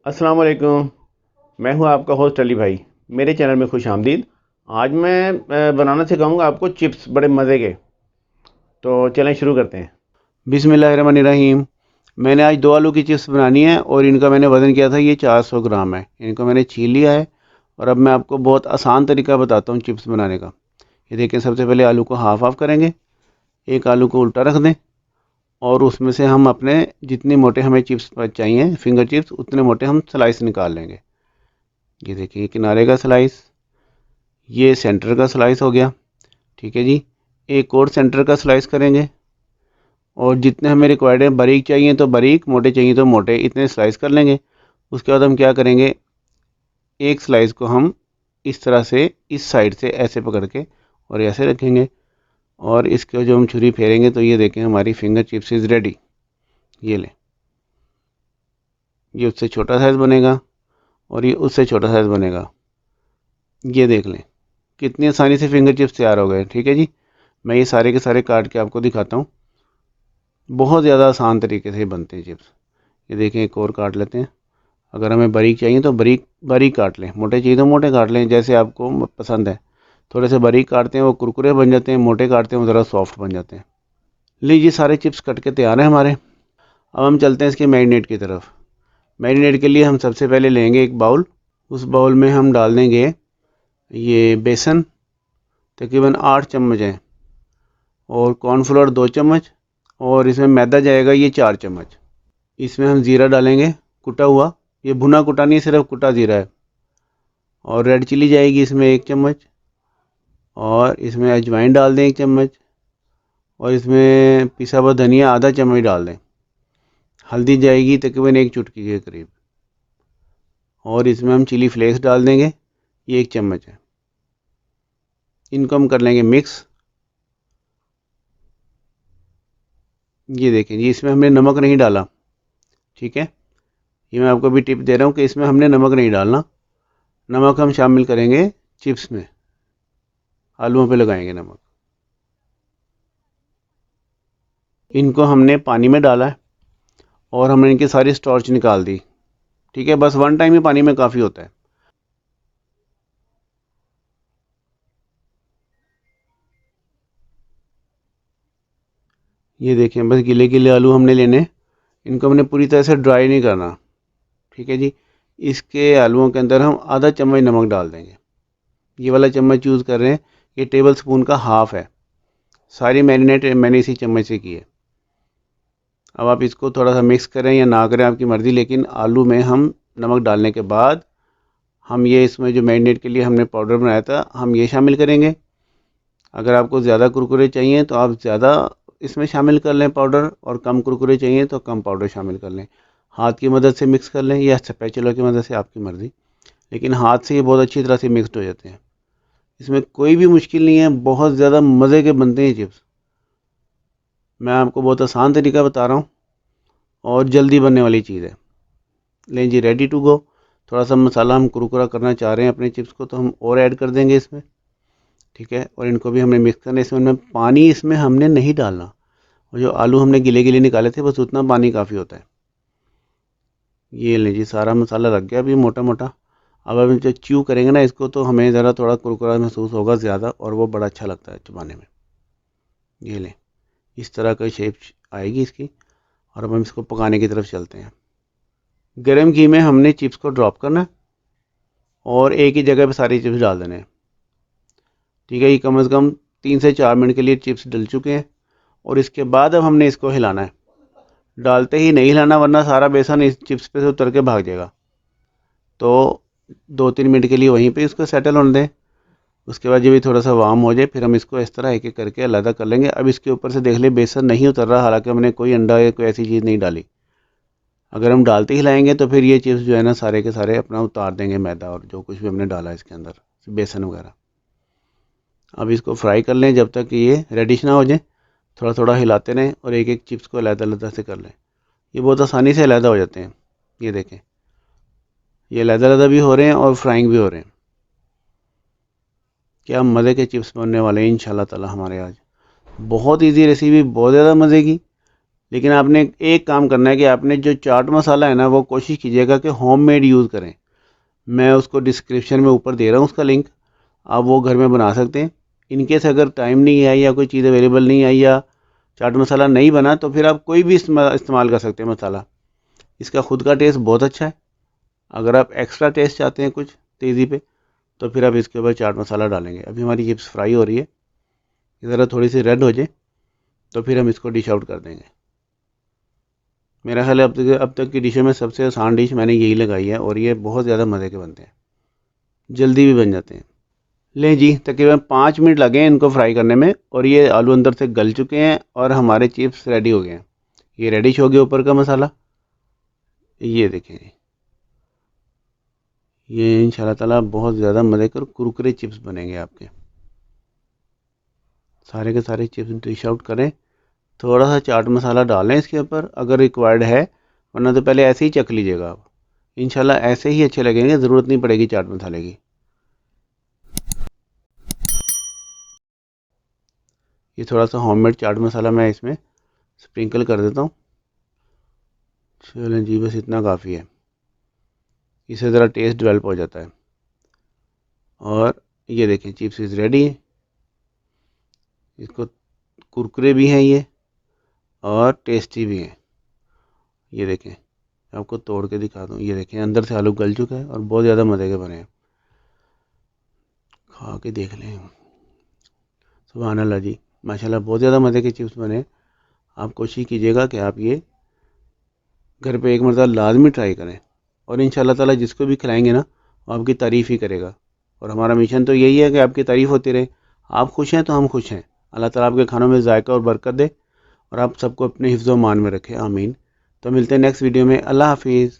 अस्सलाम वालेकुम। मैं हूं आपका होस्ट अली भाई। मेरे चैनल में खुश आमदीद। आज मैं बनाना सिखाऊंगा आपको चिप्स बड़े मज़े के। तो चलें शुरू करते हैं। बिस्मिल्लाहिर्रहमानिर्रहीम। मैंने आज 2 आलू की चिप्स बनानी है और इनका मैंने वज़न किया था, ये 400 ग्राम है। इनको मैंने छील लिया है और अब मैं आपको बहुत आसान तरीका बताता हूँ चिप्स बनाने का। ये देखें, सबसे पहले आलू को हाफ़ हाफ़ करेंगे। एक आलू को उल्टा रख दें और उसमें से हम अपने जितने मोटे हमें चिप्स चाहिए, फिंगर चिप्स, उतने मोटे हम स्लाइस निकाल लेंगे। ये देखिए, किनारे का स्लाइस, ये सेंटर का स्लाइस हो गया। ठीक है जी। एक और सेंटर का स्लाइस करेंगे और जितने हमें रिक्वायर्ड है, बारीक चाहिए तो बारीक, मोटे चाहिए तो मोटे, इतने स्लाइस कर लेंगे। उसके बाद हम क्या करेंगे, एक स्लाइस को हम इस तरह से इस साइड से ऐसे पकड़ के और ऐसे रखेंगे और इसके जो हम छुरी फेरेंगे तो ये देखें, हमारी फिंगर चिप्स इज़ रेडी। ये लें, ये उससे छोटा साइज़ बनेगा और ये उससे छोटा साइज़ बनेगा। ये देख लें कितनी आसानी से फिंगर चिप्स तैयार हो गए। ठीक है जी। मैं ये सारे के सारे काट के आपको दिखाता हूँ। बहुत ज़्यादा आसान तरीके से बनते हैं चिप्स। ये देखें, एक और काट लेते हैं। अगर हमें बारीक चाहिए तो बारीक बारीक काट लें, मोटे चाहिए तो मोटे काट लें, जैसे आपको पसंद है। थोड़े से बारीक काटते हैं वो कुरकुरे बन जाते हैं, मोटे काटते हैं वो ज़रा सॉफ्ट बन जाते हैं। लीजिए, सारे चिप्स कट के तैयार हैं हमारे। अब हम चलते हैं इसके मैरिनेट की तरफ। मैरिनेट के लिए हम सबसे पहले लेंगे एक बाउल। उस बाउल में हम डाल देंगे ये बेसन, तकरीबन 8 चम्मच है, और कॉर्नफ्लोर 2 चम्मच, और इसमें मैदा जाएगा ये 4 चम्मच। इसमें हम ज़ीरा डालेंगे, कुटा हुआ। ये भुना कुटा नहीं, सिर्फ कुटा ज़ीरा है। और रेड चिली जाएगी इसमें 1 चम्मच, और इसमें अजवाइन डाल दें 1 चम्मच, और इसमें पिसा हुआ धनिया आधा चम्मच डाल दें। हल्दी जाएगी तकरीबन 1 चुटकी के करीब, और इसमें हम चिली फ्लेक्स डाल देंगे, ये 1 चम्मच है। इनको हम कर लेंगे मिक्स। ये देखें जी, इसमें हमने नमक नहीं डाला। ठीक है, ये मैं आपको भी टिप दे रहा हूँ कि इसमें हमने नमक नहीं डालना। नमक हम शामिल करेंगे चिप्स में, आलूओं पे लगाएंगे नमक। इनको हमने पानी में डाला है और हमने इनकी सारी स्टार्च निकाल दी। ठीक है, बस 1 टाइम ही पानी में काफ़ी होता है। ये देखें, बस गिले गिले आलू हमने लेने। इनको हमने पूरी तरह से ड्राई नहीं करना। ठीक है जी। इसके आलूओं के अंदर हम आधा चम्मच नमक डाल देंगे। ये वाला चम्मच यूज़ कर रहे हैं, ये टेबल स्पून का हाफ़ है। सारी मैरिनेट मैंने इसी चम्मच से की है। अब आप इसको थोड़ा सा मिक्स करें या ना करें, आपकी मर्ज़ी, लेकिन आलू में हम नमक डालने के बाद हम ये इसमें जो मैरिनेट के लिए हमने पाउडर बनाया था, हम ये शामिल करेंगे। अगर आपको ज़्यादा कुरकुरे चाहिए तो आप ज़्यादा इसमें शामिल कर लें पाउडर, और कम कुरकुरे चाहिए तो कम पाउडर शामिल कर लें। हाथ की मदद से मिक्स कर लें या स्पैचुला की मदद से, आपकी मर्ज़ी, लेकिन हाथ से ये बहुत अच्छी तरह से मिक्सड हो जाते हैं। इसमें कोई भी मुश्किल नहीं है, बहुत ज़्यादा मज़े के बनते हैं चिप्स। मैं आपको बहुत आसान तरीका बता रहा हूँ और जल्दी बनने वाली चीज़ है। लें जी, रेडी टू गो। थोड़ा सा मसाला हम कुरकुरा करना चाह रहे हैं अपने चिप्स को, तो हम और ऐड कर देंगे इसमें। ठीक है, और इनको भी हमने मिक्स करना है। इसमें पानी इसमें हमने नहीं डालना, और जो आलू हमने गिले गिले निकाले थे, बस उतना पानी काफ़ी होता है। ये लें जी, सारा मसाला लग गया अभी मोटा मोटा। अब हम जब च्यू करेंगे ना इसको, तो हमें ज़रा थोड़ा कुरकुरा महसूस होगा ज़्यादा, और वो बड़ा अच्छा लगता है चबाने में। ये लें, इस तरह का शेप आएगी इसकी। और अब हम इसको पकाने की तरफ चलते हैं। गरम घी में हमने चिप्स को ड्रॉप करना है और एक ही जगह पे सारी चिप्स डाल देने हैं। ठीक है, ये कम से कम 3 से 4 मिनट के लिए चिप्स डल चुके हैं, और इसके बाद अब हमने इसको हिलाना है। डालते ही नहीं हिलाना, वरना सारा बेसन इस चिप्स पे से उतर के भाग जाएगा। तो 2-3 मिनट के लिए वहीं पे इसको सेटल होने दें। उसके बाद जब भी थोड़ा सा वार्म हो जाए, फिर हम इसको इस तरह एक एक करके अलग कर लेंगे। अब इसके ऊपर से देख ले, बेसन नहीं उतर रहा, हालांकि हमने कोई अंडा या कोई ऐसी चीज़ नहीं डाली। अगर हम डालते ही हिलाएंगे तो फिर ये चिप्स जो है ना, सारे के सारे अपना उतार देंगे मैदा और जो कुछ भी हमने डाला है इसके अंदर, बेसन वगैरह। अब इसको फ्राई कर लें जब तक ये रेडिश ना हो जाए। थोड़ा थोड़ा हिलाते रहें और एक एक चिप्स को अलग-अलग से कर लें। ये बहुत आसानी से अलग हो जाते हैं। ये देखें, ये अलग-अलग भी हो रहे हैं और फ्राइंग भी हो रहे हैं। क्या मज़े के चिप्स बनने वाले हैं इंशाल्लाह ताला हमारे आज। बहुत इजी रेसिपी, बहुत ज़्यादा मज़े की। लेकिन आपने एक काम करना है कि आपने जो चाट मसाला है ना, वो कोशिश कीजिएगा कि होममेड यूज़ करें। मैं उसको डिस्क्रिप्शन में ऊपर दे रहा हूँ उसका लिंक, आप वो घर में बना सकते हैं। इनकेस अगर टाइम नहीं है या कोई चीज़ अवेलेबल नहीं आई या चाट मसाला नहीं बना, तो फिर आप कोई भी इस्तेमाल कर सकते हैं मसाला। इसका खुद का टेस्ट बहुत अच्छा है। अगर आप एक्स्ट्रा टेस्ट चाहते हैं कुछ तेज़ी पे, तो फिर आप इसके ऊपर चाट मसाला डालेंगे। अभी हमारी चिप्स फ्राई हो रही है, ज़रा थोड़ी सी रेड हो जाए तो फिर हम इसको डिश आउट कर देंगे। मेरा ख्याल है अब तक की डिशों में सबसे आसान डिश मैंने यही लगाई है, और ये बहुत ज़्यादा मज़े के बनते हैं, जल्दी भी बन जाते हैं। लें जी, तकरीबन 5 मिनट लगे हैं इनको फ्राई करने में, और ये आलू अंदर से गल चुके हैं और हमारे चिप्स रेडी हो गए हैं। ये रेडिश हो गया ऊपर का मसाला, ये देखें। ये इंशाल्लाह ताला बहुत ज़्यादा मज़े के कुरकुरे चिप्स बनेंगे आपके। सारे के सारे चिप्स डिश आउट करें, थोड़ा सा चाट मसाला डालें इसके ऊपर अगर रिक्वायर्ड है, वरना तो पहले ऐसे ही चख लीजिएगा आप। इंशाल्लाह ऐसे ही अच्छे लगेंगे, ज़रूरत नहीं पड़ेगी चाट मसाले की। ये थोड़ा सा होममेड चाट मसाला मैं इसमें स्प्रिंकल कर देता हूँ। चलें जी, बस इतना काफ़ी है, इससे ज़रा टेस्ट डेवलप हो जाता है। और ये देखें, चिप्स इज़ रेडी। इसको कुरकुरे भी हैं ये, और टेस्टी भी हैं। ये देखें, आपको तोड़ के दिखा दूँ। ये देखें, अंदर से आलू गल चुका है और बहुत ज़्यादा मज़े के बने हैं। खा के देख लें। सुभान अल्लाह जी, माशाल्लाह बहुत ज़्यादा मज़े के चिप्स बने। आप कोशिश कीजिएगा कि आप ये घर पे एक मरतबा लाजमी ट्राई करें, और इंशाल्लाह ताला जिसको भी खिलाएंगे ना, वो आपकी तारीफ़ ही करेगा। और हमारा मिशन तो यही है कि आपकी तारीफ़ होती रहे। आप खुश हैं तो हम खुश हैं। अल्लाह ताला आपके खानों में जायका और बरकत दे, और आप सबको अपने हिफ्ज़ व मान में रखे, आमीन। तो मिलते हैं नेक्स्ट वीडियो में। अल्लाह हाफिज़।